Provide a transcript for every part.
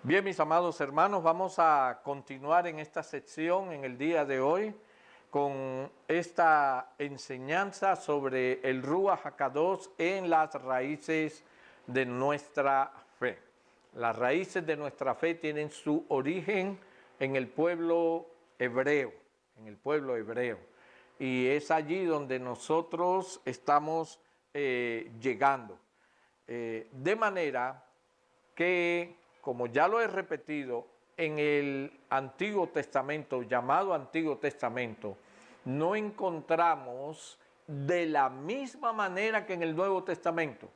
Bien, mis amados hermanos, vamos a continuar en esta sección en el día de hoy con esta enseñanza sobre el Ruach HaKadosh en las raíces de nuestra fe. Las raíces de nuestra fe tienen su origen en el pueblo hebreo, y es allí donde nosotros estamos llegando. De manera que, como ya lo he repetido, en el Antiguo Testamento, llamado Antiguo Testamento, no encontramos de la misma manera que en el Nuevo Testamento,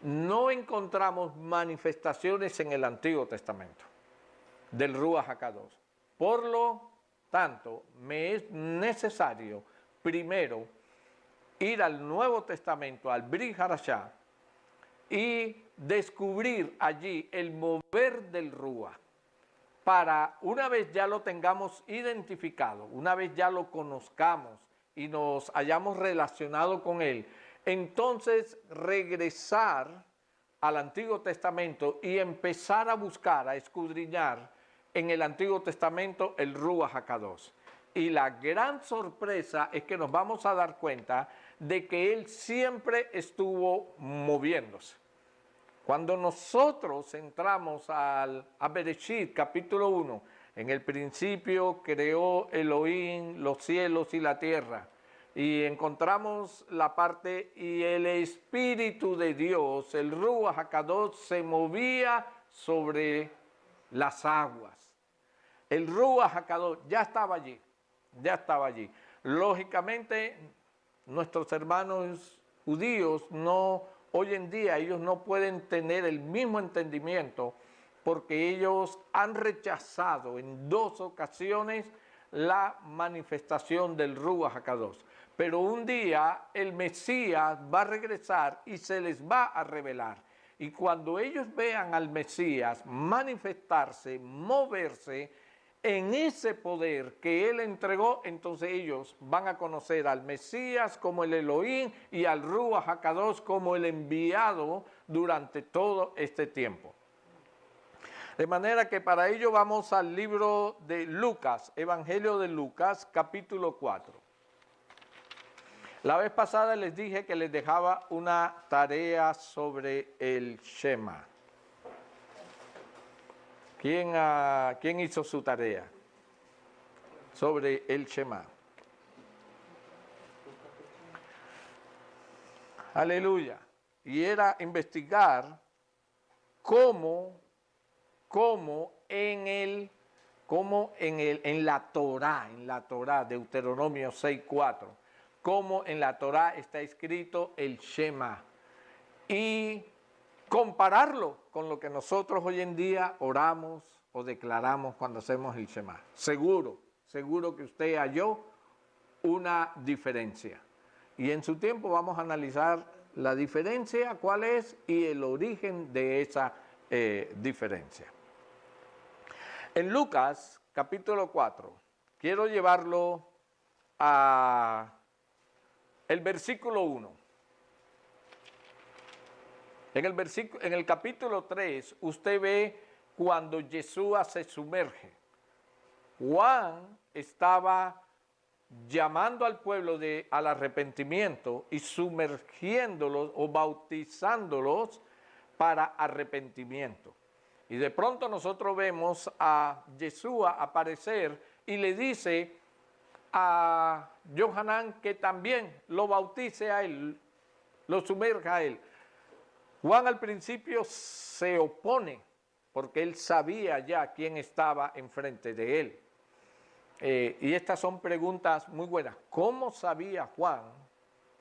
no encontramos manifestaciones en el Antiguo Testamento del Ruach HaKadosh. Por lo tanto, me es necesario primero ir al Nuevo Testamento, al Brit Hadashah, y descubrir allí el mover del Ruach, para una vez ya lo tengamos identificado, una vez ya lo conozcamos y nos hayamos relacionado con él, entonces regresar al Antiguo Testamento y empezar a buscar, a escudriñar en el Antiguo Testamento el Ruach HaKadosh. Y la gran sorpresa es que nos vamos a dar cuenta de que él siempre estuvo moviéndose. Cuando nosotros entramos a Bereshit, capítulo 1, en el principio creó Elohim los cielos y la tierra, y encontramos la parte, y el Espíritu de Dios, el Ruach HaKadosh, se movía sobre las aguas. El Ruach HaKadosh ya estaba allí. Lógicamente, nuestros hermanos judíos hoy en día ellos no pueden tener el mismo entendimiento, porque ellos han rechazado en 2 ocasiones la manifestación del Ruach HaKadosh. Pero un día el Mesías va a regresar y se les va a revelar. Y cuando ellos vean al Mesías manifestarse, moverse en ese poder que él entregó, entonces ellos van a conocer al Mesías como el Elohim y al Ruach HaKadosh como el enviado durante todo este tiempo. De manera que para ello vamos al libro de Lucas, Evangelio de Lucas, capítulo 4. La vez pasada les dije que les dejaba una tarea sobre el Shema. ¿Quién hizo su tarea sobre el Shema? Aleluya. Y era investigar cómo en la Torá, Deuteronomio 6:4, cómo en la Torá está escrito el Shema, y compararlo con lo que nosotros hoy en día oramos o declaramos cuando hacemos el Shema. Seguro que usted halló una diferencia. Y en su tiempo vamos a analizar la diferencia, cuál es, y el origen de esa diferencia. En Lucas, capítulo 4, quiero llevarlo a el versículo 1. En el capítulo 3, usted ve cuando Yeshua se sumerge. Juan estaba llamando al pueblo al arrepentimiento y sumergiéndolos o bautizándolos para arrepentimiento. Y de pronto nosotros vemos a Yeshua aparecer y le dice a Yohanan que también lo bautice a él, lo sumerja a él. Juan al principio se opone porque él sabía ya quién estaba enfrente de él. Y estas son preguntas muy buenas. ¿Cómo sabía Juan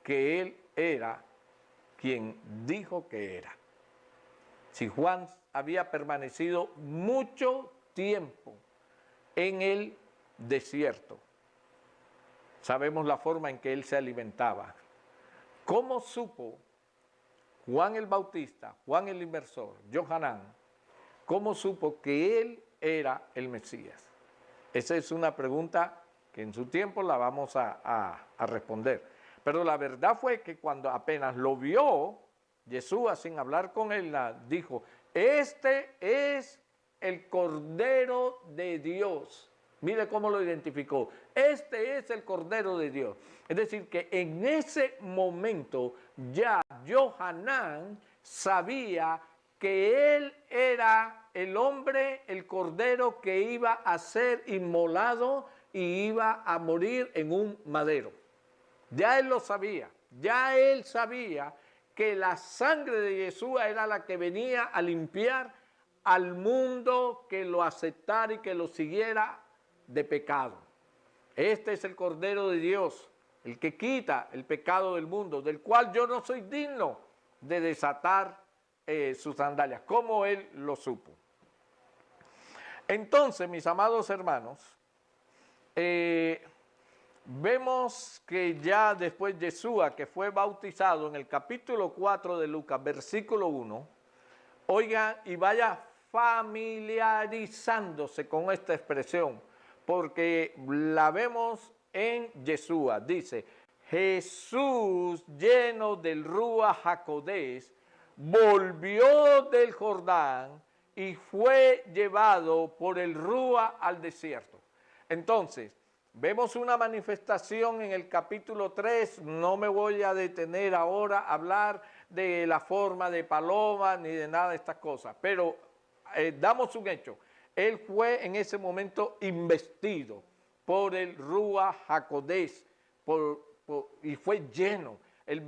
que él era quien dijo que era? Si Juan había permanecido mucho tiempo en el desierto, sabemos la forma en que él se alimentaba. ¿Cómo supo Juan el Bautista, Juan el Inmersor, Yohanan, cómo supo que él era el Mesías? Esa es una pregunta que en su tiempo la vamos a responder. Pero la verdad fue que cuando apenas lo vio, Yeshua, sin hablar con él, dijo, este es el Cordero de Dios. Mire cómo lo identificó. Este es el Cordero de Dios. Es decir, que en ese momento ya Johanán sabía que él era el hombre, el Cordero que iba a ser inmolado y iba a morir en un madero. Ya él lo sabía. Ya él sabía que la sangre de Yeshua era la que venía a limpiar al mundo que lo aceptara y que lo siguiera de pecado. Este es el Cordero de Dios, el que quita el pecado del mundo, del cual yo no soy digno de desatar sus sandalias, como él lo supo. Entonces, mis amados hermanos, vemos que ya después Yeshua, que fue bautizado en el capítulo 4 de Lucas, versículo 1, oigan y vaya familiarizándose con esta expresión, porque la vemos en Yeshua. Dice, Jesús, lleno del Ruach HaKodesh, volvió del Jordán y fue llevado por el Ruach al desierto. Entonces, vemos una manifestación en el capítulo 3, no me voy a detener ahora a hablar de la forma de paloma ni de nada de estas cosas, pero damos un hecho. Él fue en ese momento investido por el Ruach HaKodesh y fue lleno. El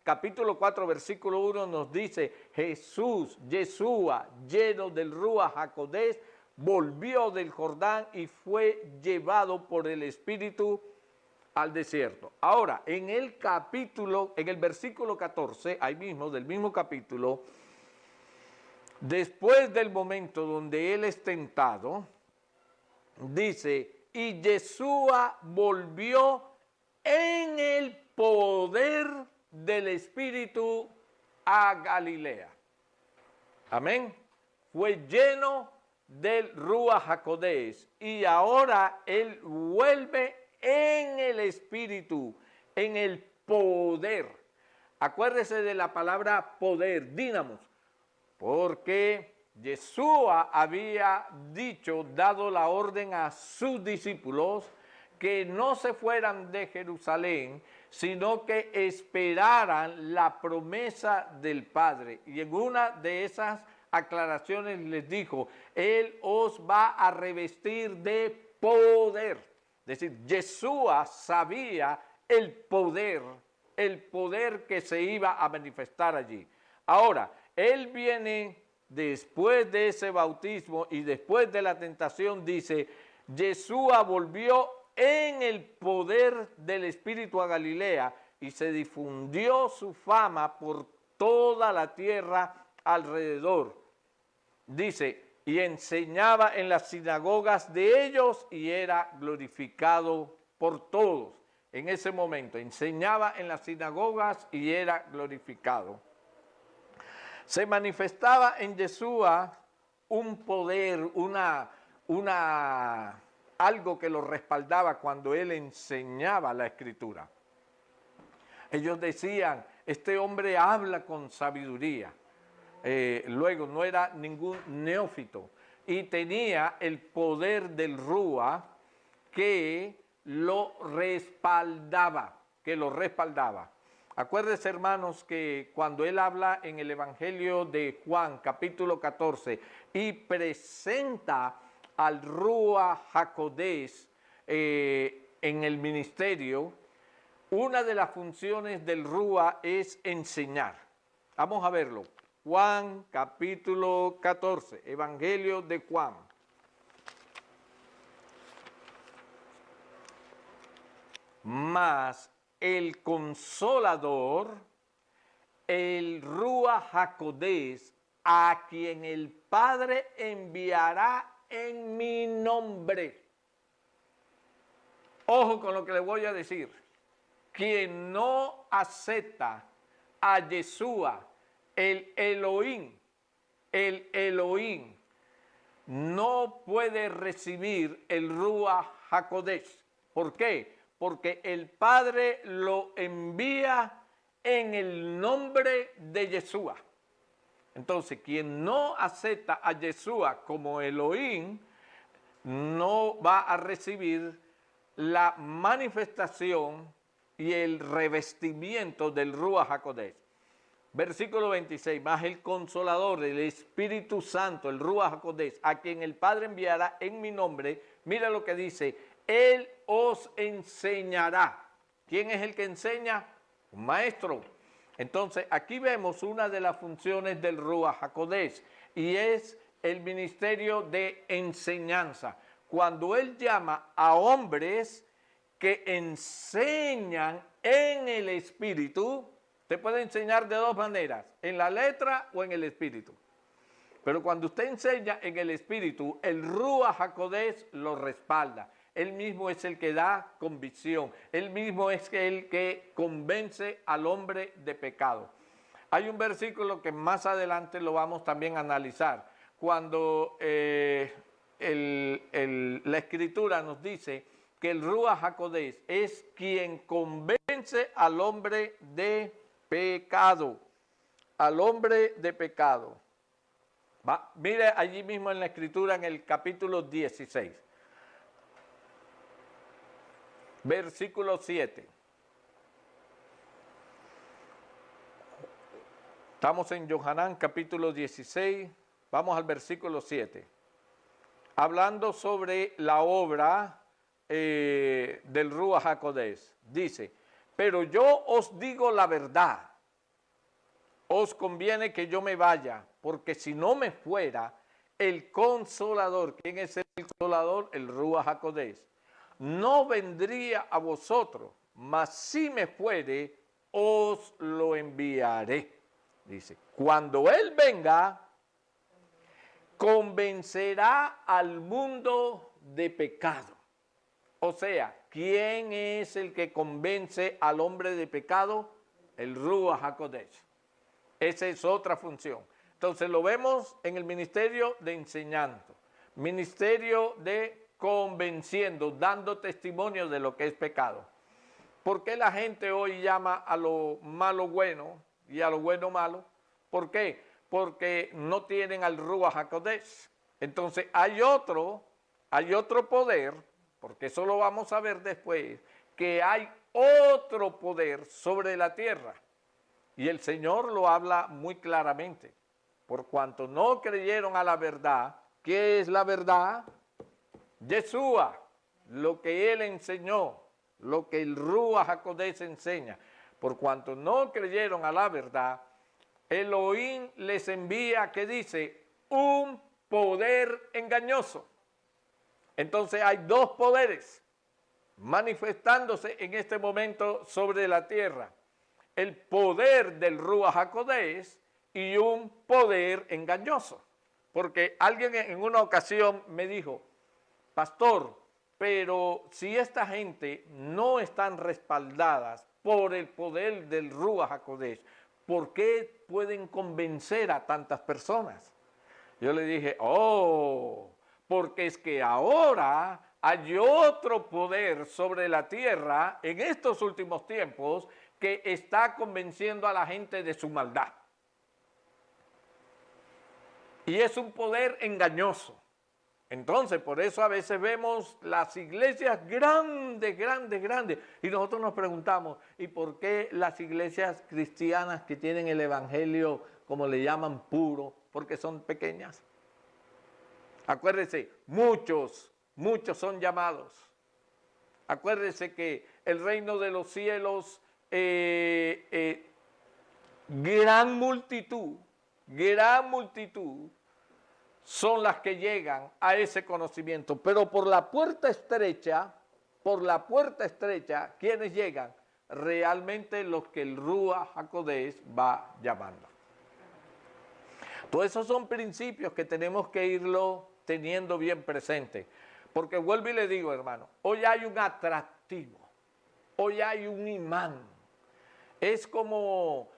capítulo 4, versículo 1 nos dice, Jesús, Yeshua, lleno del Ruach HaKodesh, volvió del Jordán y fue llevado por el Espíritu al desierto. Ahora, en el versículo 14, ahí mismo, del mismo capítulo, después del momento donde él es tentado, dice, y Yeshua volvió en el poder del Espíritu a Galilea. Amén. Fue lleno del Ruach HaKodesh y ahora él vuelve en el Espíritu, en el poder. Acuérdese de la palabra poder, dinamos, porque Yeshua había dado la orden a sus discípulos que no se fueran de Jerusalén, sino que esperaran la promesa del Padre. Y en una de esas aclaraciones les dijo, Él os va a revestir de poder. Es decir, Yeshua sabía el poder que se iba a manifestar allí. Ahora, Él viene después de ese bautismo y después de la tentación, dice, Yeshua volvió en el poder del Espíritu a Galilea y se difundió su fama por toda la tierra alrededor. Dice, y enseñaba en las sinagogas de ellos y era glorificado por todos. En ese momento, enseñaba en las sinagogas y era glorificado. Se manifestaba en Yeshua un poder, algo que lo respaldaba cuando él enseñaba la Escritura. Ellos decían, este hombre habla con sabiduría. Luego no era ningún neófito y tenía el poder del Ruach que lo respaldaba, Acuérdense, hermanos, que cuando él habla en el Evangelio de Juan, capítulo 14, y presenta al Ruach HaKodesh en el ministerio, una de las funciones del Ruach es enseñar. Vamos a verlo. Juan capítulo 14, Evangelio de Juan. Mas el Consolador, el Ruach HaKodesh, a quien el Padre enviará en mi nombre. Ojo con lo que le voy a decir. Quien no acepta a Yeshua, el Elohim, no puede recibir el Ruach HaKodesh. ¿Por qué? Porque el Padre lo envía en el nombre de Yeshua. Entonces, quien no acepta a Yeshua como Elohim, no va a recibir la manifestación y el revestimiento del Ruach HaKodesh. Versículo 26, más el Consolador, el Espíritu Santo, el Ruach HaKodesh, a quien el Padre enviará en mi nombre, mira lo que dice, Él os enseñará. ¿Quién es el que enseña? Un maestro. Entonces, aquí vemos una de las funciones del Ruach HaKodesh, y es el ministerio de enseñanza. Cuando Él llama a hombres que enseñan en el Espíritu, te puede enseñar de dos maneras, en la letra o en el Espíritu. Pero cuando usted enseña en el Espíritu, el Ruach HaKodesh lo respalda. Él mismo es el que da convicción. Él mismo es el que convence al hombre de pecado. Hay un versículo que más adelante lo vamos también a analizar. Cuando la Escritura nos dice que el Ruach HaKodesh es quien convence al hombre de pecado. Al hombre de pecado. Mire allí mismo en la Escritura en el capítulo 16. Versículo 7. Estamos en Yohanan capítulo 16. Vamos al versículo 7. Hablando sobre la obra del Ruach HaKodesh. Dice, pero yo os digo la verdad, os conviene que yo me vaya, porque si no me fuera, el Consolador, ¿quién es el Consolador? El Ruach HaKodesh, no vendría a vosotros, mas si me fuere, os lo enviaré. Dice, cuando Él venga, convencerá al mundo de pecado. O sea, ¿quién es el que convence al hombre de pecado? El Ruach HaKodesh. Esa es otra función. Entonces lo vemos en el ministerio de enseñando, ministerio de convenciendo, dando testimonio de lo que es pecado. ¿Por qué la gente hoy llama a lo malo bueno y a lo bueno malo? ¿Por qué? Porque no tienen al Ruach HaKodesh. Entonces hay otro poder, porque eso lo vamos a ver después, que hay otro poder sobre la tierra. Y el Señor lo habla muy claramente. Por cuanto no creyeron a la verdad, ¿qué es la verdad? Yeshua, lo que Él enseñó, lo que el Ruach HaKodesh enseña. Por cuanto no creyeron a la verdad, Elohim les envía, ¿qué dice? Un poder engañoso. Entonces hay dos poderes manifestándose en este momento sobre la tierra. El poder del Ruach HaKodesh y un poder engañoso. Porque alguien en una ocasión me dijo, pastor, pero si esta gente no están respaldadas por el poder del Ruach HaKodesh, ¿por qué pueden convencer a tantas personas? Yo le dije, porque es que ahora hay otro poder sobre la tierra en estos últimos tiempos que está convenciendo a la gente de su maldad. Y es un poder engañoso. Entonces, por eso a veces vemos las iglesias grandes, y nosotros nos preguntamos, ¿y por qué las iglesias cristianas que tienen el evangelio, como le llaman, puro, porque son pequeñas? Acuérdense, muchos son llamados. Acuérdense que el reino de los cielos, gran multitud, son las que llegan a ese conocimiento, pero por la puerta estrecha, ¿quiénes llegan? Realmente los que el Ruach HaKodesh va llamando. Todos esos son principios que tenemos que irlo teniendo bien presente, porque vuelvo y le digo, hermano, hoy hay un atractivo, hoy hay un imán. Es como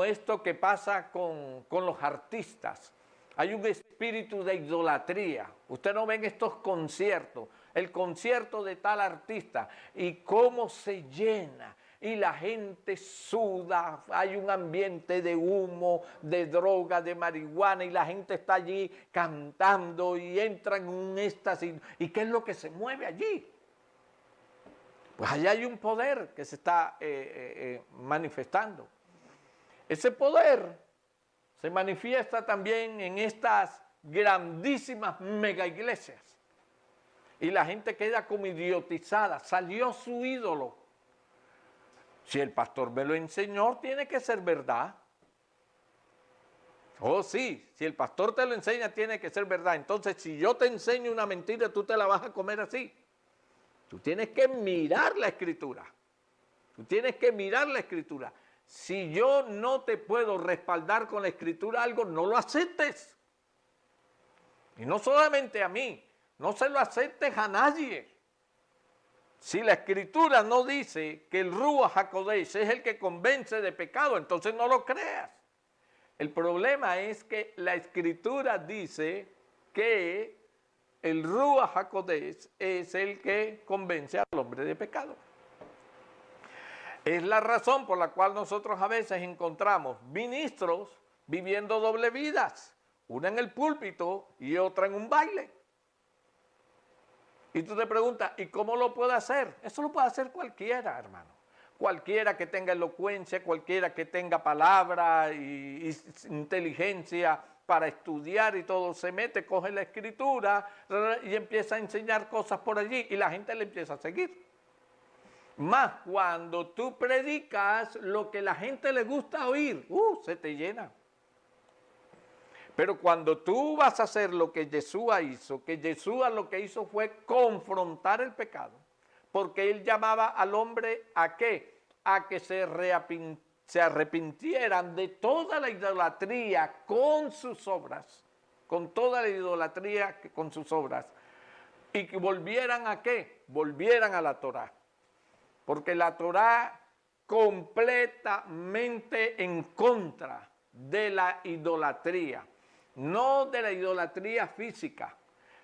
esto que pasa con los artistas. Hay un espíritu de idolatría. Usted no ve en estos conciertos, el concierto de tal artista y cómo se llena. y la gente suda, hay un ambiente de humo, de droga, de marihuana y la gente está allí cantando y entra en un éxtasis. ¿Y qué es lo que se mueve allí? Pues allá hay un poder que se está manifestando. Ese poder se manifiesta también en estas grandísimas mega iglesias. Y la gente queda como idiotizada. Salió su ídolo. Si el pastor me lo enseñó, tiene que ser verdad. Oh, sí, si el pastor te lo enseña, tiene que ser verdad. Entonces, si yo te enseño una mentira, tú te la vas a comer así. Tú tienes que mirar la Escritura. Tú tienes que mirar la Escritura. Si yo no te puedo respaldar con la Escritura algo, no lo aceptes. Y no solamente a mí, no se lo aceptes a nadie. Si la Escritura no dice que el Ruach HaKodesh es el que convence de pecado, entonces no lo creas. El problema es que la Escritura dice que el Ruach HaKodesh es el que convence al hombre de pecado. Es la razón por la cual nosotros a veces encontramos ministros viviendo doble vidas, una en el púlpito y otra en un baile. Y tú te preguntas, ¿y cómo lo puede hacer? Eso lo puede hacer cualquiera, hermano. Cualquiera que tenga elocuencia, cualquiera que tenga palabra y inteligencia para estudiar y todo, se mete, coge la Escritura y empieza a enseñar cosas por allí y la gente le empieza a seguir. Más cuando tú predicas lo que la gente le gusta oír, se te llena. Pero cuando tú vas a hacer lo que Yeshua hizo, que Yeshua lo que hizo fue confrontar el pecado, porque él llamaba al hombre ¿a qué? A que se arrepintieran de toda la idolatría con sus obras, con toda la idolatría con sus obras, y que volvieran ¿a qué? Volvieran a la Torá. Porque la Torá completamente en contra de la idolatría, no de la idolatría física.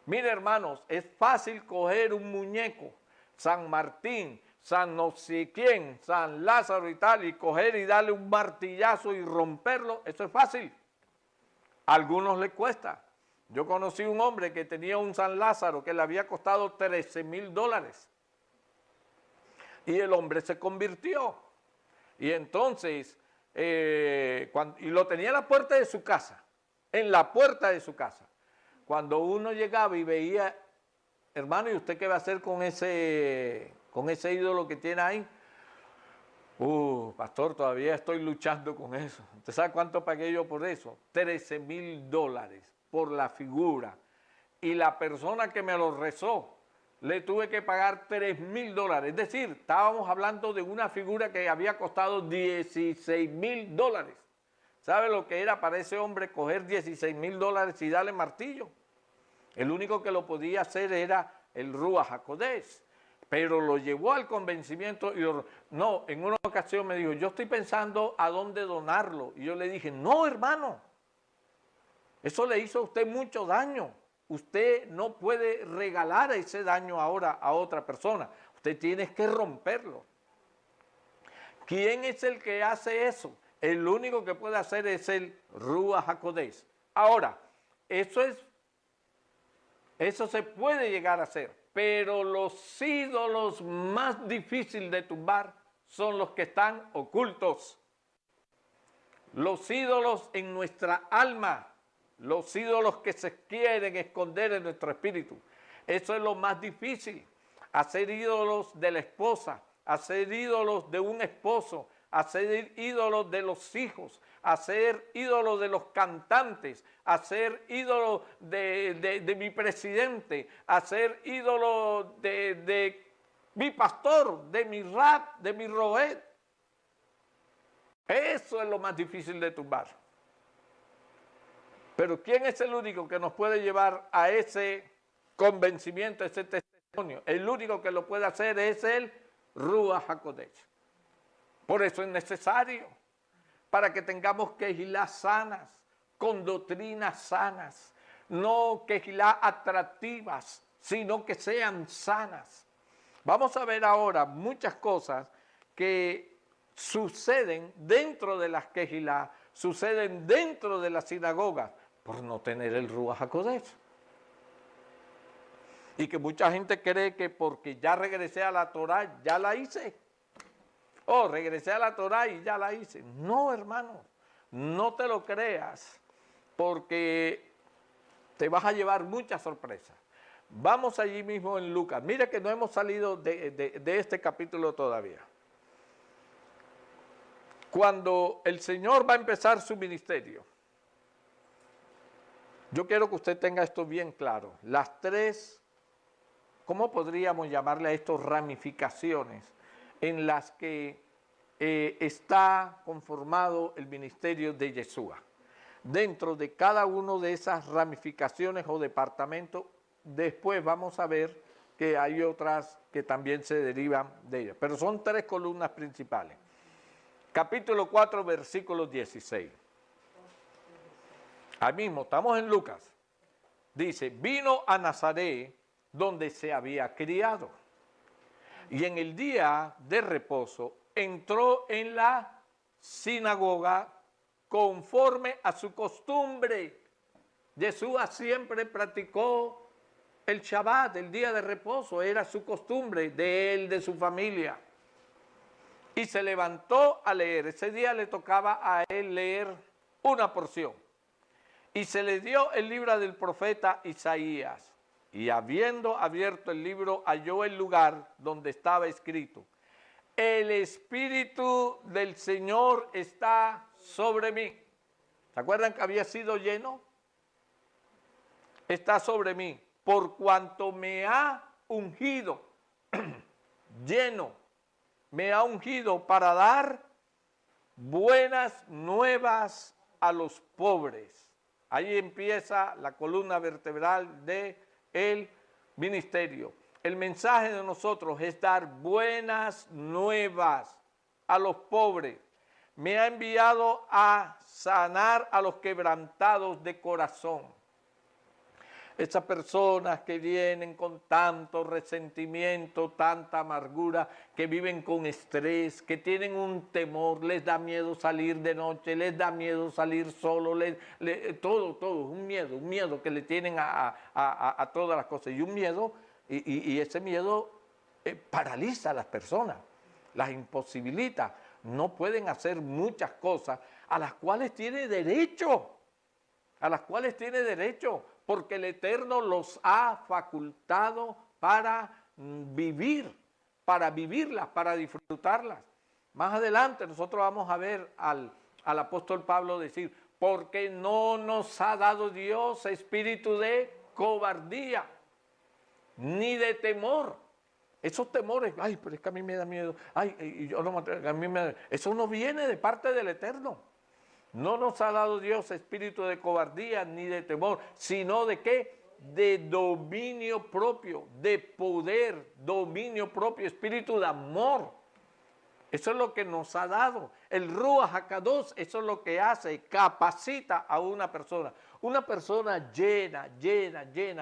Mire, hermanos, es fácil coger un muñeco, San Martín, San no sé quién, San Lázaro y tal, y coger y darle un martillazo y romperlo, eso es fácil. A algunos les cuesta. Yo conocí un hombre que tenía un San Lázaro que le había costado $13,000. Y el hombre se convirtió. Y entonces, y lo tenía en la puerta de su casa. En la puerta de su casa. Cuando uno llegaba y veía, hermano, ¿y usted qué va a hacer con ese ídolo que tiene ahí? Pastor, todavía estoy luchando con eso. ¿Usted sabe cuánto pagué yo por eso? $13,000 por la figura. Y la persona que me lo rezó, le tuve que pagar $3,000. Es decir, estábamos hablando de una figura que había costado $16,000. ¿Sabe lo que era para ese hombre coger $16,000 y darle martillo? El único que lo podía hacer era el Ruach HaKodesh. Pero lo llevó al convencimiento y no, en una ocasión me dijo, yo estoy pensando a dónde donarlo. Y yo le dije, no, hermano, eso le hizo a usted mucho daño. Usted no puede regalar ese daño ahora a otra persona. Usted tiene que romperlo. ¿Quién es el que hace eso? El único que puede hacer es el Ruach HaKodesh. Ahora, eso se puede llegar a hacer, pero los ídolos más difíciles de tumbar son los que están ocultos. Los ídolos en nuestra alma. Los ídolos que se quieren esconder en nuestro espíritu. Eso es lo más difícil. Hacer ídolos de la esposa, hacer ídolos de un esposo, hacer ídolos de los hijos, hacer ídolos de los cantantes, hacer ídolos de mi presidente, hacer ídolos de mi pastor, de mi rap, de mi roet. Eso es lo más difícil de tumbar. Pero ¿quién es el único que nos puede llevar a ese convencimiento, ese testimonio? El único que lo puede hacer es el Ruach HaKodesh. Por eso es necesario, para que tengamos quejilá sanas, con doctrinas sanas, no quejilá atractivas, sino que sean sanas. Vamos a ver ahora muchas cosas que suceden dentro de las quejilá, suceden dentro de las sinagogas, por no tener el Ruach HaKodesh. Y que mucha gente cree que porque ya regresé a la Torah, ya la hice. Regresé a la Torah y ya la hice. No, hermano, no te lo creas, porque te vas a llevar muchas sorpresas. Vamos allí mismo en Lucas. Mira que no hemos salido de este capítulo todavía. Cuando el Señor va a empezar su ministerio, yo quiero que usted tenga esto bien claro. Las tres, ¿cómo podríamos llamarle a esto? Ramificaciones en las que está conformado el ministerio de Yeshua. Dentro de cada una de esas ramificaciones o departamentos, después vamos a ver que hay otras que también se derivan de ellas. Pero son tres columnas principales. Capítulo 4, versículo 16. Ahí mismo, estamos en Lucas. Dice, vino a Nazaret, donde se había criado. Y en el día de reposo entró en la sinagoga conforme a su costumbre. Yeshua siempre practicó el Shabbat, el día de reposo, era su costumbre de él, de su familia. Y se levantó a leer. Ese día le tocaba a él leer una porción. Y se le dio el libro del profeta Isaías. Y habiendo abierto el libro, halló el lugar donde estaba escrito: el Espíritu del Señor está sobre mí. ¿Se acuerdan que había sido lleno? Está sobre mí, por cuanto me ha ungido, lleno, me ha ungido para dar buenas nuevas a los pobres. Ahí empieza la columna vertebral del ministerio. El mensaje de nosotros es dar buenas nuevas a los pobres. Me ha enviado a sanar a los quebrantados de corazón. Esas personas que vienen con tanto resentimiento, tanta amargura, que viven con estrés, que tienen un temor, les da miedo salir de noche, les da miedo salir solo, todo, un miedo que le tienen a todas las cosas. Y un miedo, y ese miedo paraliza a las personas, las imposibilita. No pueden hacer muchas cosas a las cuales tiene derecho, porque el Eterno los ha facultado para vivir, para vivirlas, para disfrutarlas. Más adelante nosotros vamos a ver al apóstol Pablo decir, porque no nos ha dado Dios espíritu de cobardía, ni de temor. Esos temores, ay, pero es que a mí me da miedo, ay, yo no, a mí me da, eso no viene de parte del Eterno. No nos ha dado Dios espíritu de cobardía ni de temor, sino de ¿qué? De dominio propio, de poder, dominio propio, espíritu de amor. Eso es lo que nos ha dado. El Ruach HaKadosh, eso es lo que hace, capacita a una persona. Una persona llena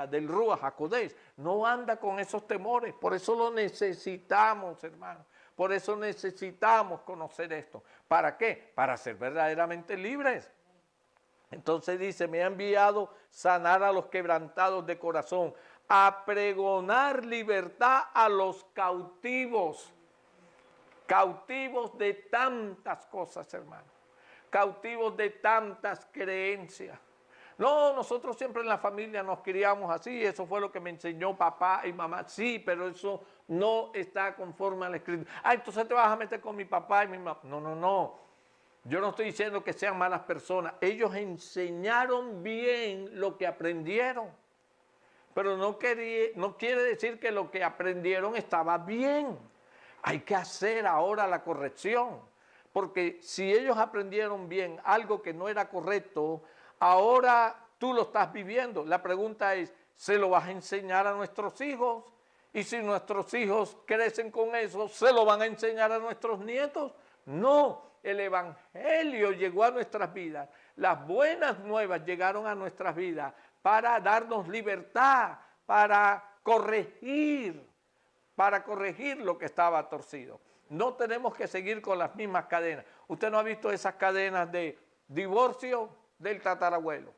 del Ruach HaKodesh no anda con esos temores. Por eso lo necesitamos, hermano. Por eso necesitamos conocer esto. ¿Para qué? Para ser verdaderamente libres. Entonces dice, me ha enviado sanar a los quebrantados de corazón, a pregonar libertad a los cautivos. Cautivos de tantas cosas, hermano. Cautivos de tantas creencias. No, nosotros siempre en la familia nos criamos así, eso fue lo que me enseñó papá y mamá. Sí, pero eso no está conforme a la escritura. Entonces te vas a meter con mi papá y mi mamá. No. Yo no estoy diciendo que sean malas personas. Ellos enseñaron bien lo que aprendieron. Pero no quiere decir que lo que aprendieron estaba bien. Hay que hacer ahora la corrección. Porque si ellos aprendieron bien algo que no era correcto, ahora tú lo estás viviendo. La pregunta es, ¿se lo vas a enseñar a nuestros hijos? Y si nuestros hijos crecen con eso, ¿se lo van a enseñar a nuestros nietos? No, el Evangelio llegó a nuestras vidas. Las buenas nuevas llegaron a nuestras vidas para darnos libertad, para corregir lo que estaba torcido. No tenemos que seguir con las mismas cadenas. Usted no ha visto esas cadenas de divorcio del tatarabuelo.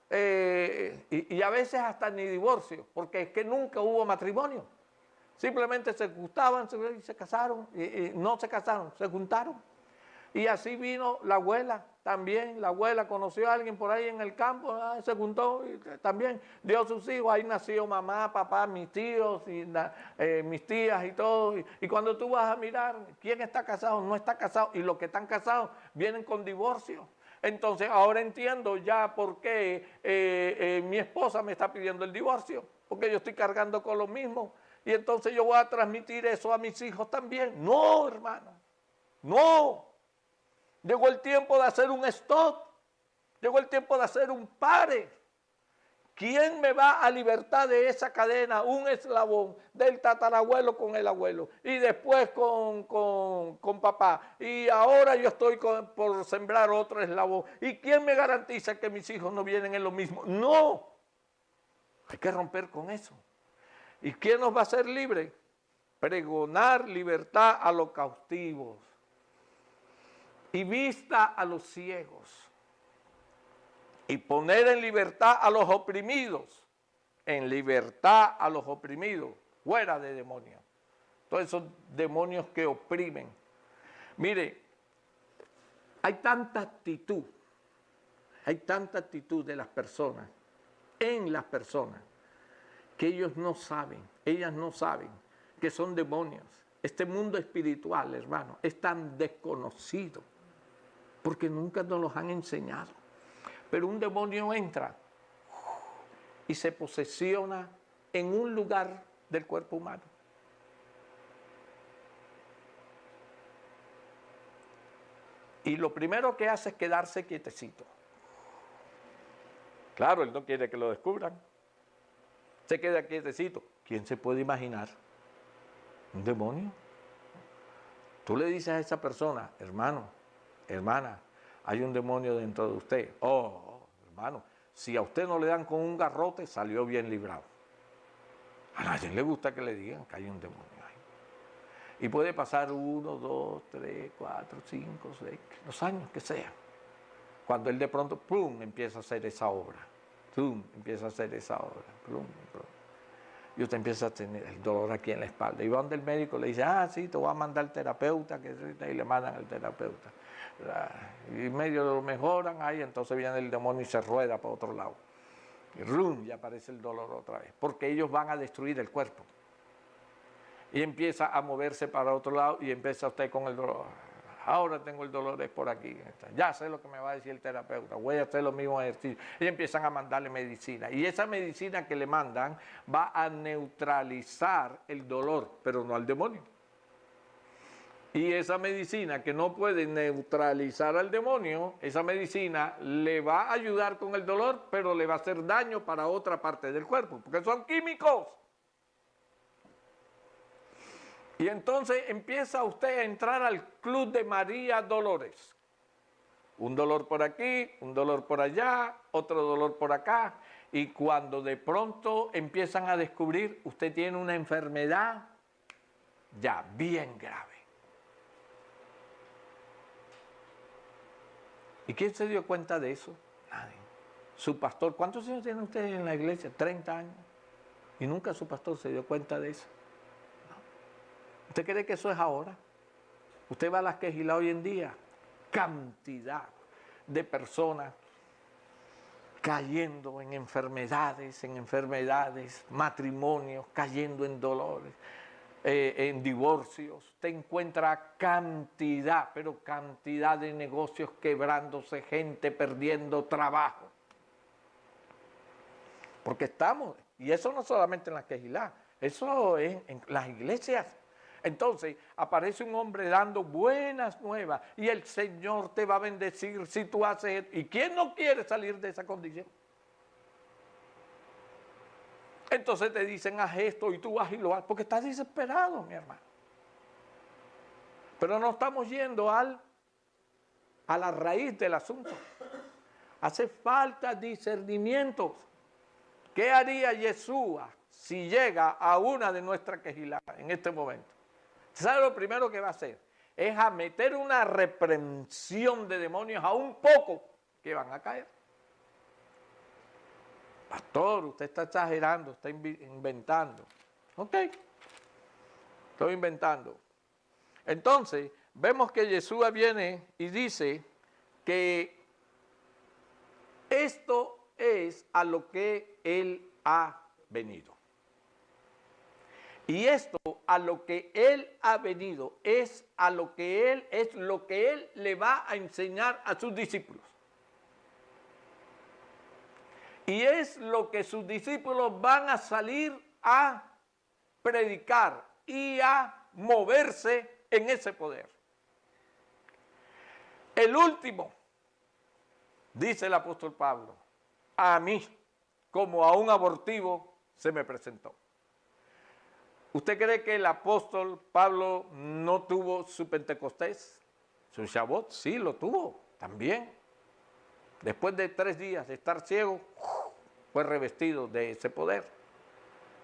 Y a veces hasta ni divorcio, porque es que nunca hubo matrimonio. Simplemente se gustaban, se casaron, y no se casaron, se juntaron. Y así vino la abuela también. La abuela conoció a alguien por ahí en el campo, se juntó y también dio sus hijos. Ahí nació mamá, papá, mis tíos, y mis tías y todo. Y cuando tú vas a mirar quién está casado, no está casado. Y los que están casados vienen con divorcio. Entonces ahora entiendo ya por qué mi esposa me está pidiendo el divorcio. Porque yo estoy cargando con lo mismo. Y entonces yo voy a transmitir eso a mis hijos también. No, hermano. No. Llegó el tiempo de hacer un stop. Llegó el tiempo de hacer un pare. ¿Quién me va a libertar de esa cadena? Un eslabón del tatarabuelo con el abuelo. Y después con papá. Y ahora yo estoy por sembrar otro eslabón. ¿Y quién me garantiza que mis hijos no vienen en lo mismo? No. Hay que romper con eso. ¿Y quién nos va a hacer libres? Pregonar libertad a los cautivos y vista a los ciegos, y poner en libertad a los oprimidos, en libertad a los oprimidos, fuera de demonios. Todos esos demonios que oprimen. Mire, hay tanta actitud de las personas, en las personas, que ellos no saben, ellas no saben que son demonios. Este mundo espiritual, hermano, es tan desconocido, porque nunca nos los han enseñado. Pero un demonio entra y se posesiona en un lugar del cuerpo humano. Y lo primero que hace es quedarse quietecito. Claro, él no quiere que lo descubran. Se queda quietecito. ¿Quién se puede imaginar? ¿Un demonio? Tú le dices a esa persona, hermano, hermana, hay un demonio dentro de usted. Hermano, si a usted no le dan con un garrote, salió bien librado. A nadie le gusta que le digan que hay un demonio ahí. Y puede pasar 1, 2, 3, 4, 5, 6, los años que sean. Cuando él de pronto, ¡pum!, empieza a hacer esa obra. ¡Pum!, empieza a hacer esa obra. ¡Pum!, ¡pum! Y usted empieza a tener el dolor aquí en la espalda. Y va donde el médico le dice, sí, te voy a mandar al terapeuta, y le mandan al terapeuta. Y medio lo mejoran, ahí entonces viene el demonio y se rueda para otro lado. Y ¡rum!, ya aparece el dolor otra vez. Porque ellos van a destruir el cuerpo. Y empieza a moverse para otro lado y empieza usted con el dolor. Ahora tengo el dolor, es por aquí. Ya sé lo que me va a decir el terapeuta, voy a hacer los mismos ejercicios. Y empiezan a mandarle medicina. Y esa medicina que le mandan va a neutralizar el dolor, pero no al demonio. Y esa medicina que no puede neutralizar al demonio, esa medicina le va a ayudar con el dolor, pero le va a hacer daño para otra parte del cuerpo, porque son químicos. Y entonces empieza usted a entrar al club de María Dolores. Un dolor por aquí, un dolor por allá, otro dolor por acá. Y cuando de pronto empiezan a descubrir, usted tiene una enfermedad ya bien grave. ¿Y quién se dio cuenta de eso? Nadie. Su pastor, ¿cuántos años tiene usted en la iglesia? 30 años. Y nunca su pastor se dio cuenta de eso. ¿Usted cree que eso es ahora? Usted va a las Quejilá hoy en día, cantidad de personas cayendo en enfermedades, matrimonios, cayendo en dolores, en divorcios. Usted encuentra cantidad, pero cantidad de negocios quebrándose, gente perdiendo trabajo. Porque estamos, y eso no solamente en las Quejilá, eso es en las iglesias. Entonces aparece un hombre dando buenas nuevas y el Señor te va a bendecir si tú haces esto. ¿Y quién no quiere salir de esa condición? Entonces te dicen, haz esto y tú vas y lo haces, porque estás desesperado, mi hermano. Pero no estamos yendo a la raíz del asunto. Hace falta discernimiento. ¿Qué haría Yeshua si llega a una de nuestras Quejilá en este momento? ¿Sabe lo primero que va a hacer? Es a meter una reprensión de demonios a un poco que van a caer. Pastor, usted está exagerando, está inventando. Ok, estoy inventando. Entonces, vemos que Yeshua viene y dice que esto es a lo que Él ha venido. Y esto a lo que Él ha venido es a lo que Él le va a enseñar a sus discípulos. Y es lo que sus discípulos van a salir a predicar y a moverse en ese poder. El último, dice el apóstol Pablo, a mí, como a un abortivo, se me presentó. ¿Usted cree que el apóstol Pablo no tuvo su Pentecostés? Su Shabbat, sí, lo tuvo también. Después de 3 días de estar ciego, fue revestido de ese poder.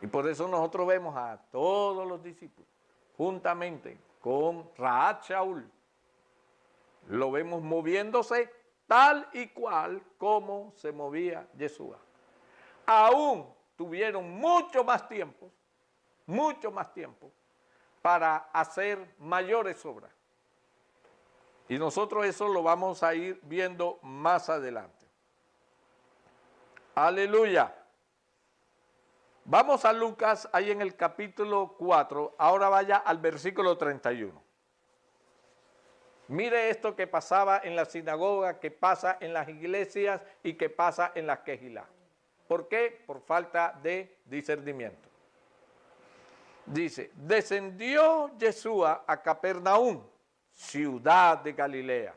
Y por eso nosotros vemos a todos los discípulos, juntamente con Rahat Shaul, lo vemos moviéndose tal y cual como se movía Yeshua. Aún tuvieron mucho más tiempo para hacer mayores obras. Y nosotros eso lo vamos a ir viendo más adelante. Aleluya. Vamos a Lucas, ahí en el capítulo 4, ahora vaya al versículo 31. Mire esto que pasaba en la sinagoga, que pasa en las iglesias y que pasa en las quejilá. ¿Por qué? Por falta de discernimiento. Dice, descendió Yeshua a Capernaum, ciudad de Galilea,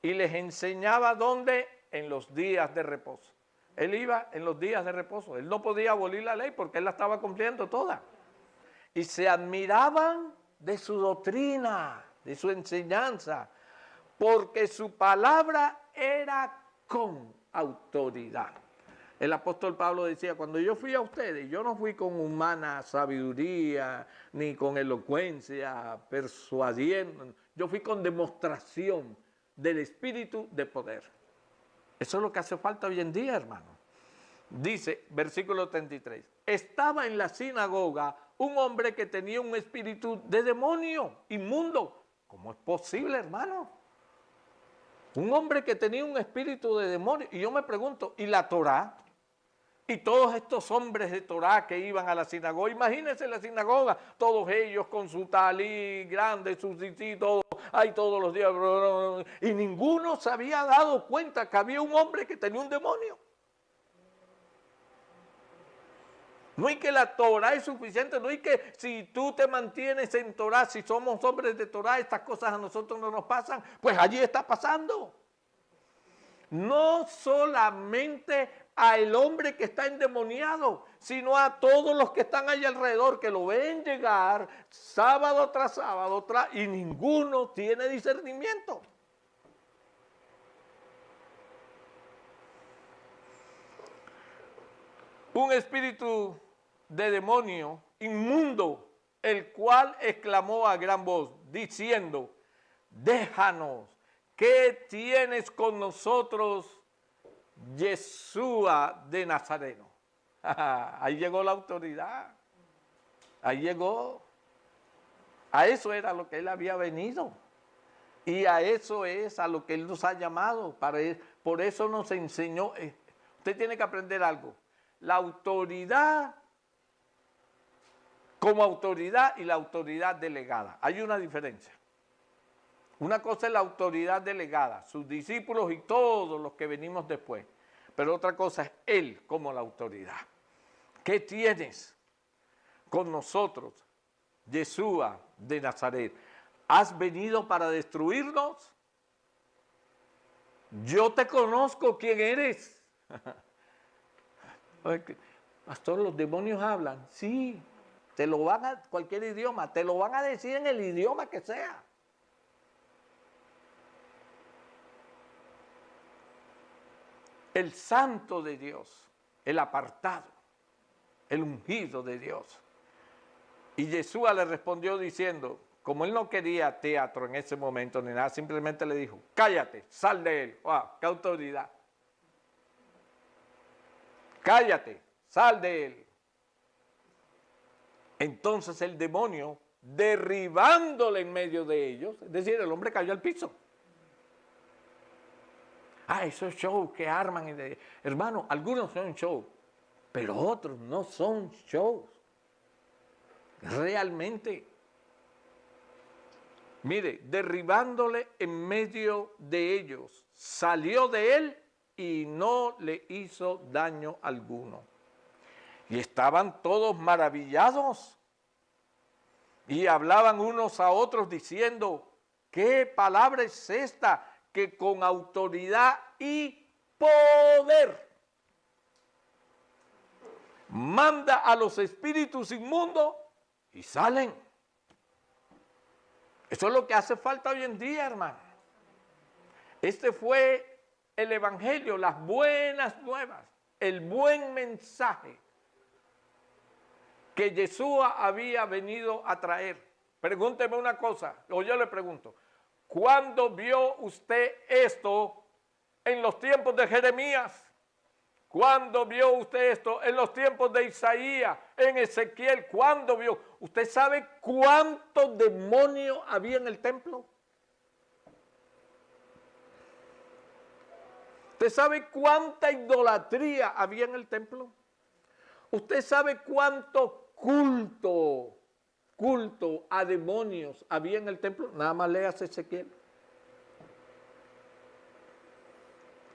y les enseñaba dónde, en los días de reposo. Él iba en los días de reposo, él no podía abolir la ley porque él la estaba cumpliendo toda. Y se admiraban de su doctrina, de su enseñanza, porque su palabra era con autoridad. El apóstol Pablo decía, cuando yo fui a ustedes, yo no fui con humana sabiduría, ni con elocuencia, persuadiendo, yo fui con demostración del espíritu de poder. Eso es lo que hace falta hoy en día, hermano. Dice, versículo 33, estaba en la sinagoga un hombre que tenía un espíritu de demonio, inmundo. ¿Cómo es posible, hermano? Un hombre que tenía un espíritu de demonio. Y yo me pregunto, ¿y la Torá? Y todos estos hombres de Torá que iban a la sinagoga, imagínense la sinagoga, todos ellos con su talí grande, su tití, todo, ahí todos los días, y ninguno se había dado cuenta que había un hombre que tenía un demonio. No es que la Torá es suficiente, no es que si tú te mantienes en Torá, si somos hombres de Torá, estas cosas a nosotros no nos pasan, pues allí está pasando. No solamente al hombre que está endemoniado, sino a todos los que están ahí alrededor, que lo ven llegar sábado tras sábado, y ninguno tiene discernimiento. Un espíritu de demonio inmundo, el cual exclamó a gran voz, diciendo, déjanos, ¿qué tienes con nosotros, Yeshua de Nazareno? Ahí llegó la autoridad, ahí llegó. A eso era lo que él había venido. Y a eso es a lo que él nos ha llamado. Por eso nos enseñó. Usted tiene que aprender algo. La autoridad como autoridad y la autoridad delegada. Hay una diferencia. Una cosa es la autoridad delegada, sus discípulos y todos los que venimos después. Pero otra cosa es él como la autoridad. ¿Qué tienes con nosotros, Yeshua de Nazaret? ¿Has venido para destruirnos? Yo te conozco quién eres. Pastor, los demonios hablan. Sí, te lo van a, cualquier idioma, te lo van a decir en el idioma que sea. El santo de Dios, el apartado, el ungido de Dios. Y Yeshua le respondió diciendo, como él no quería teatro en ese momento ni nada, simplemente le dijo, cállate, sal de él. ¡Wow! ¡Qué autoridad! Cállate, sal de él. Entonces el demonio, derribándole en medio de ellos, es decir, el hombre cayó al piso. Esos shows que arman. Hermano, algunos son shows, pero otros no son shows. Realmente. Mire, derribándole en medio de ellos, salió de él y no le hizo daño alguno. Y estaban todos maravillados y hablaban unos a otros diciendo, ¿qué palabra es esta que con autoridad y poder manda a los espíritus inmundos y salen? Eso es lo que hace falta hoy en día, hermano. Este fue el evangelio, las buenas nuevas, el buen mensaje que Yeshua había venido a traer. Pregúnteme una cosa, o yo le pregunto, ¿cuándo vio usted esto en los tiempos de Jeremías? ¿Cuándo vio usted esto en los tiempos de Isaías, en Ezequiel? ¿Cuándo vio? ¿Usted sabe cuántos demonios había en el templo? ¿Usted sabe cuánta idolatría había en el templo? ¿Usted sabe cuánto culto a demonios había en el templo? Nada más leas Ezequiel.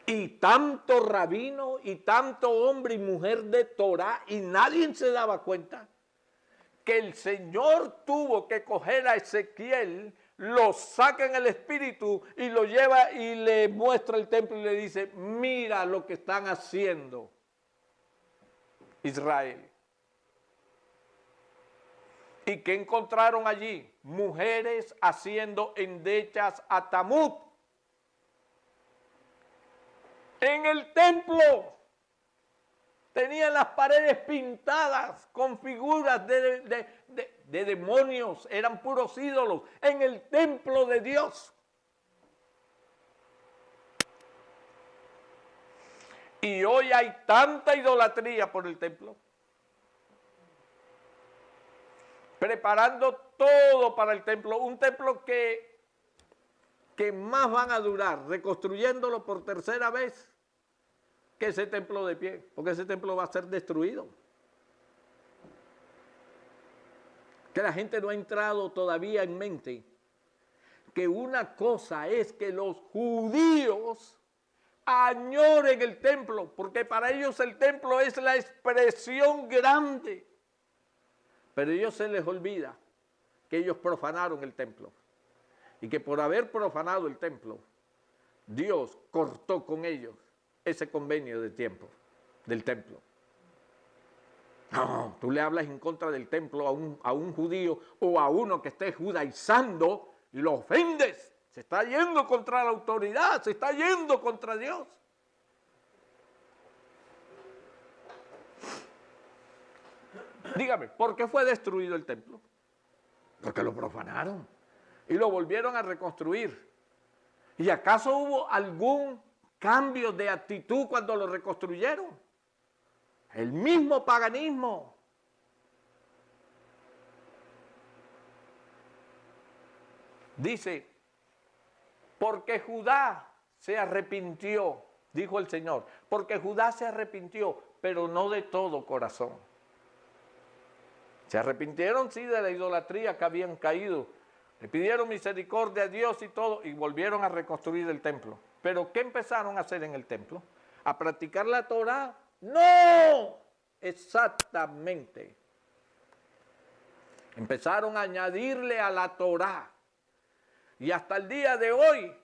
Y tanto rabino y tanto hombre y mujer de Torah y nadie se daba cuenta que el Señor tuvo que coger a Ezequiel, lo saca en el espíritu y lo lleva y le muestra el templo y le dice, mira lo que están haciendo Israel. ¿Y qué encontraron allí? Mujeres haciendo endechas a Tamuz. En el templo tenían las paredes pintadas con figuras de demonios, eran puros ídolos, en el templo de Dios. Y hoy hay tanta idolatría por el templo, preparando todo para el templo, un templo que más van a durar reconstruyéndolo por tercera vez que ese templo de pie, porque ese templo va a ser destruido. Que la gente no ha entrado todavía en mente que una cosa es que los judíos añoren el templo, porque para ellos el templo es la expresión grande, pero a ellos se les olvida que ellos profanaron el templo y que por haber profanado el templo, Dios cortó con ellos ese convenio de tiempo, del templo. No, tú le hablas en contra del templo a un judío o a uno que esté judaizando y lo ofendes. Se está yendo contra la autoridad, se está yendo contra Dios. Dígame, ¿por qué fue destruido el templo? Porque lo profanaron y lo volvieron a reconstruir. ¿Y acaso hubo algún cambio de actitud cuando lo reconstruyeron? El mismo paganismo. Dice, porque Judá se arrepintió, dijo el Señor, porque Judá se arrepintió, pero no de todo corazón. Se arrepintieron, sí, de la idolatría que habían caído. Le pidieron misericordia a Dios y todo, y volvieron a reconstruir el templo. ¿Pero qué empezaron a hacer en el templo? ¿A practicar la Torá? ¡No! Exactamente. Empezaron a añadirle a la Torá. Y hasta el día de hoy,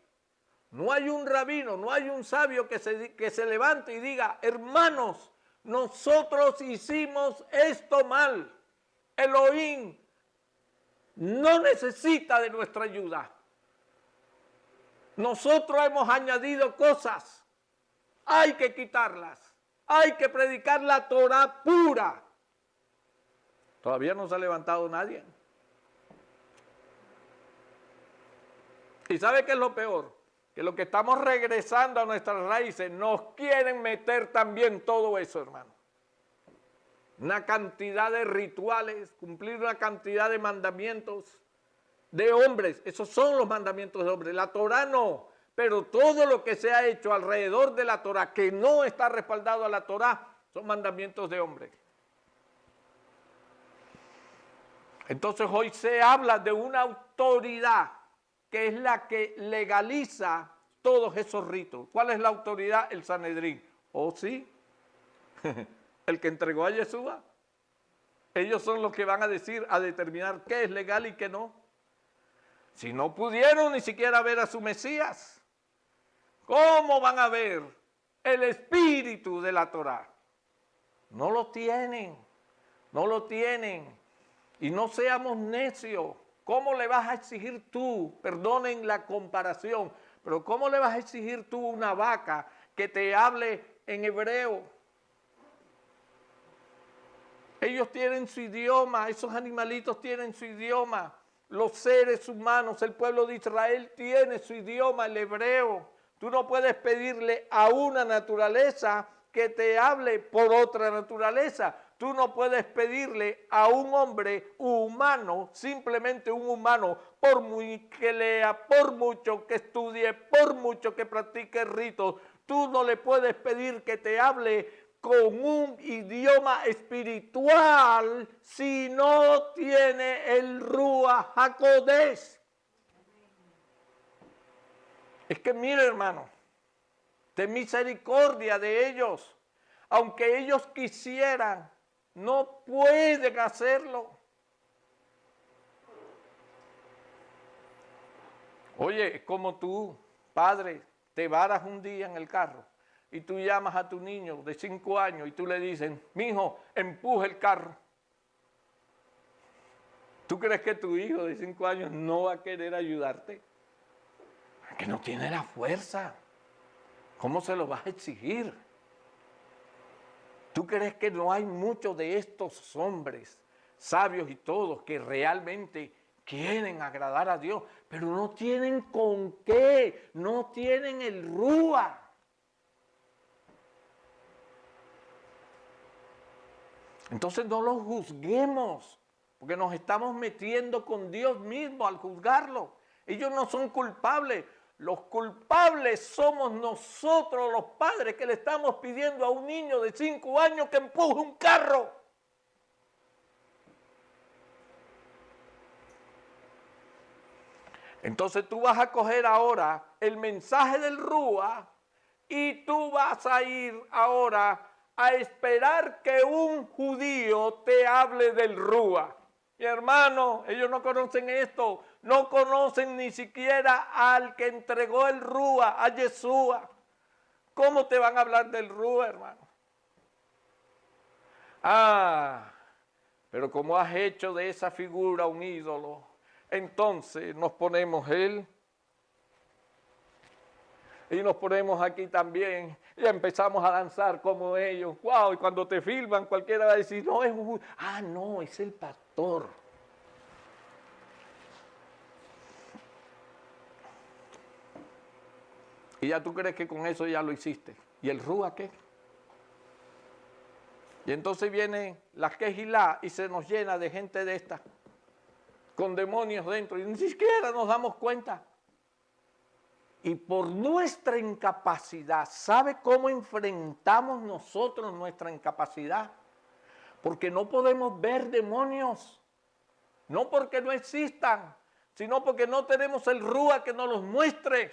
no hay un rabino, no hay un sabio que se levante y diga, hermanos, nosotros hicimos esto mal. Elohim no necesita de nuestra ayuda. Nosotros hemos añadido cosas. Hay que quitarlas. Hay que predicar la Torá pura. Todavía no se ha levantado nadie. ¿Y sabe qué es lo peor? Que lo que estamos regresando a nuestras raíces, nos quieren meter también todo eso, hermano. Una cantidad de rituales, cumplir una cantidad de mandamientos de hombres. Esos son los mandamientos de hombres. La Torá no, pero todo lo que se ha hecho alrededor de la Torá, que no está respaldado a la Torá, son mandamientos de hombres. Entonces hoy se habla de una autoridad que es la que legaliza todos esos ritos. ¿Cuál es la autoridad? El Sanedrín. ¿Oh, sí? El que entregó a Yeshua. Ellos son los que van a decir, a determinar qué es legal y qué no. Si no pudieron ni siquiera ver a su Mesías, ¿cómo van a ver el espíritu de la Torá? No lo tienen, no lo tienen. Y no seamos necios. ¿Cómo le vas a exigir tú, perdonen la comparación, pero cómo le vas a exigir tú una vaca que te hable en hebreo? Ellos tienen su idioma, esos animalitos tienen su idioma. Los seres humanos, el pueblo de Israel tiene su idioma, el hebreo. Tú no puedes pedirle a una naturaleza que te hable por otra naturaleza. Tú no puedes pedirle a un hombre humano, simplemente un humano, por muy que lea, por mucho que estudie, por mucho que practique ritos, tú no le puedes pedir que te hable con un idioma espiritual si no tiene el Ruach HaKodesh. Es que mire, hermano, ten misericordia de ellos. Aunque ellos quisieran, no pueden hacerlo. Oye, es como tú, padre, te varas un día en el carro y tú llamas a tu niño de 5 años y tú le dices, mijo, empuje el carro. ¿Tú crees que tu hijo de 5 años no va a querer ayudarte? Que no tiene la fuerza. ¿Cómo se lo vas a exigir? ¿Tú crees que no hay muchos de estos hombres, sabios y todos, que realmente quieren agradar a Dios, pero no tienen con qué, no tienen el Ruach? Entonces no los juzguemos, porque nos estamos metiendo con Dios mismo al juzgarlo. Ellos no son culpables. Los culpables somos nosotros, los padres, que le estamos pidiendo a un niño de 5 años que empuje un carro. Entonces tú vas a coger ahora el mensaje del Ruach y tú vas a ir ahora a esperar que un judío te hable del Ruach. Mi hermano, ellos no conocen esto, no conocen ni siquiera al que entregó el Ruach, a Yeshua. ¿Cómo te van a hablar del Ruach, hermano? Pero como has hecho de esa figura un ídolo, entonces nos ponemos él y nos ponemos aquí también y empezamos a danzar como ellos. ¡Wow! Y cuando te filman, cualquiera va a decir, no, no, es el pastor. Y ya tú crees que con eso ya lo hiciste. ¿Y el Ruach qué? Y entonces viene la Kehilá y se nos llena de gente de esta, con demonios dentro, y ni siquiera nos damos cuenta. Y por nuestra incapacidad, ¿sabe cómo enfrentamos nosotros nuestra incapacidad? Porque no podemos ver demonios, no porque no existan, sino porque no tenemos el Ruach que nos los muestre.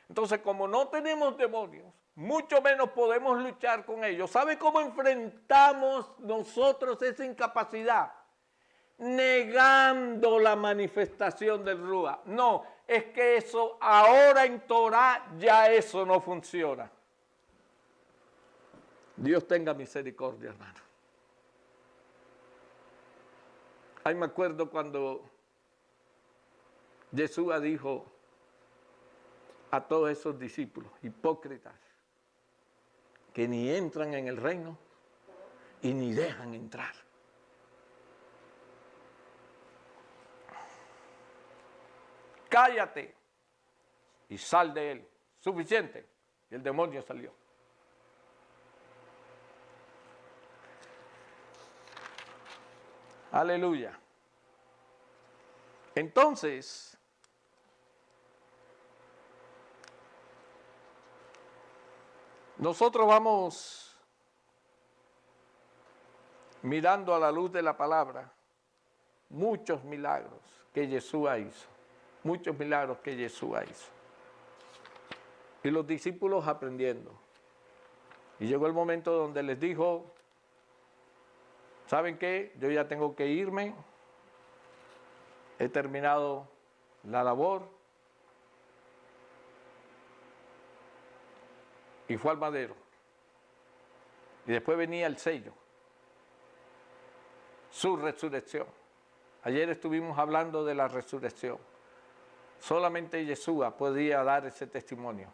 Entonces, como no tenemos demonios, mucho menos podemos luchar con ellos. ¿Sabe cómo enfrentamos nosotros esa incapacidad? Negando la manifestación del Ruach. No, es que eso ahora en Torah ya eso no funciona. Dios tenga misericordia, hermano. Ahí me acuerdo cuando Yeshua dijo a todos esos discípulos hipócritas que ni entran en el reino y ni dejan entrar. Cállate, y sal de él. Suficiente. Y el demonio salió. Aleluya. Entonces, nosotros vamos mirando a la luz de la palabra muchos milagros que Yeshua hizo. Muchos milagros que Yeshua hizo. Y los discípulos aprendiendo. Y llegó el momento donde les dijo, ¿saben qué? Yo ya tengo que irme. He terminado la labor. Y fue al madero. Y después venía el sello. Su resurrección. Ayer estuvimos hablando de la resurrección. Solamente Yeshua podía dar ese testimonio.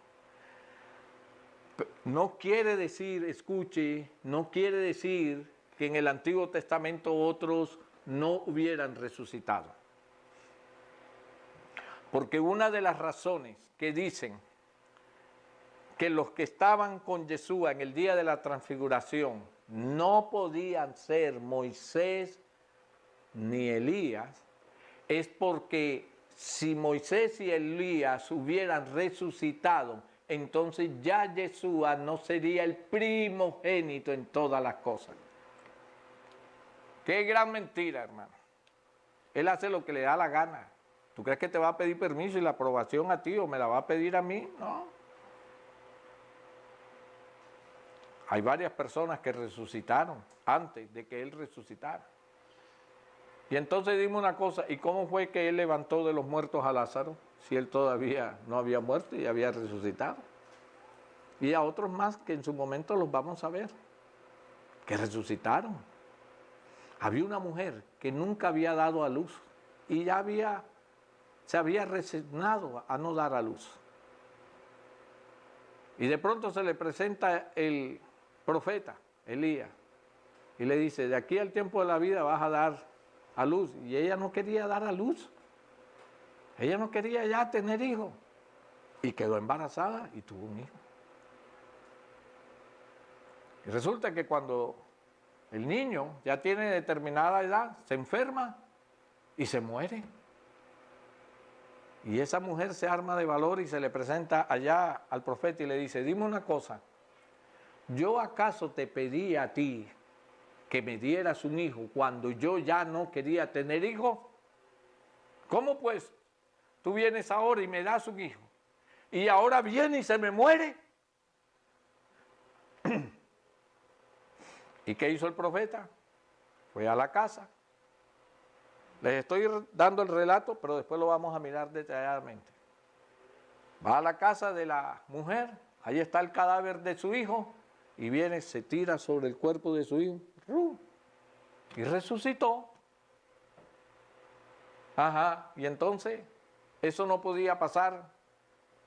No quiere decir, escuche, no quiere decir que en el Antiguo Testamento otros no hubieran resucitado. Porque una de las razones que dicen que los que estaban con Yeshua en el día de la transfiguración no podían ser Moisés ni Elías, es porque si Moisés y Elías hubieran resucitado, entonces ya Yeshua no sería el primogénito en todas las cosas. Qué gran mentira, hermano. Él hace lo que le da la gana. ¿Tú crees que te va a pedir permiso y la aprobación a ti o me la va a pedir a mí? No. Hay varias personas que resucitaron antes de que él resucitara. Y entonces dime una cosa, ¿y cómo fue que él levantó de los muertos a Lázaro? Si él todavía no había muerto y había resucitado. Y a otros más que en su momento los vamos a ver, que resucitaron. Había una mujer que nunca había dado a luz y ya se había resignado a no dar a luz. Y de pronto se le presenta el profeta, Elías, y le dice, de aquí al tiempo de la vida vas a dar a luz. Y ella no quería dar a luz. Ella no quería ya tener hijos. Y quedó embarazada y tuvo un hijo. Y resulta que cuando el niño ya tiene determinada edad, se enferma y se muere. Y esa mujer se arma de valor y se le presenta allá al profeta y le dice, dime una cosa, ¿yo acaso te pedí a ti que me dieras un hijo cuando yo ya no quería tener hijo? ¿Cómo pues? Tú vienes ahora y me das un hijo. Y ahora viene y se me muere. ¿Y qué hizo el profeta? Fue a la casa. Les estoy dando el relato, pero después lo vamos a mirar detalladamente. Va a la casa de la mujer, ahí está el cadáver de su hijo, y viene, se tira sobre el cuerpo de su hijo, y resucitó. Ajá, y entonces, eso no podía pasar,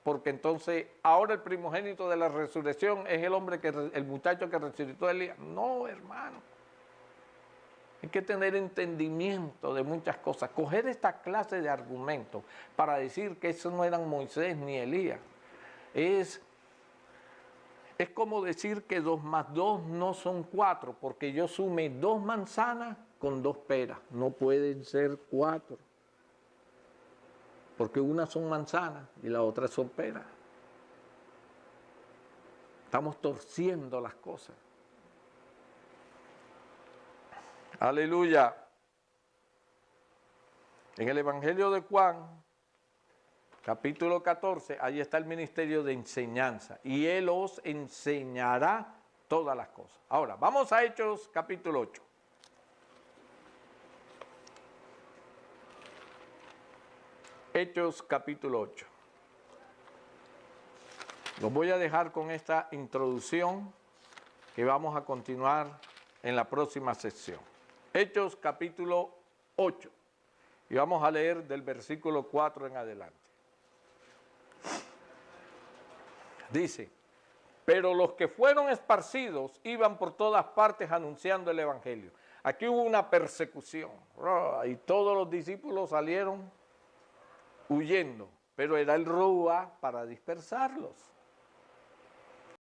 porque entonces, ahora el primogénito de la resurrección es el hombre, el muchacho que resucitó a Elías. No, hermano. Hay que tener entendimiento de muchas cosas. Coger esta clase de argumentos para decir que esos no eran Moisés ni Elías. Es como decir que 2 más 2 no son 4, porque yo sumé 2 manzanas con 2 peras. No pueden ser 4. Porque una son manzanas y la otra son peras. Estamos torciendo las cosas. Aleluya. En el Evangelio de Juan, capítulo 14, ahí está el ministerio de enseñanza. Y Él os enseñará todas las cosas. Ahora, vamos a Hechos capítulo 8. Hechos capítulo 8. Los voy a dejar con esta introducción que vamos a continuar en la próxima sección. Hechos capítulo 8. Y vamos a leer del versículo 4 en adelante. Dice, pero los que fueron esparcidos iban por todas partes anunciando el evangelio. Aquí hubo una persecución y todos los discípulos salieron huyendo, pero era el Rúa para dispersarlos.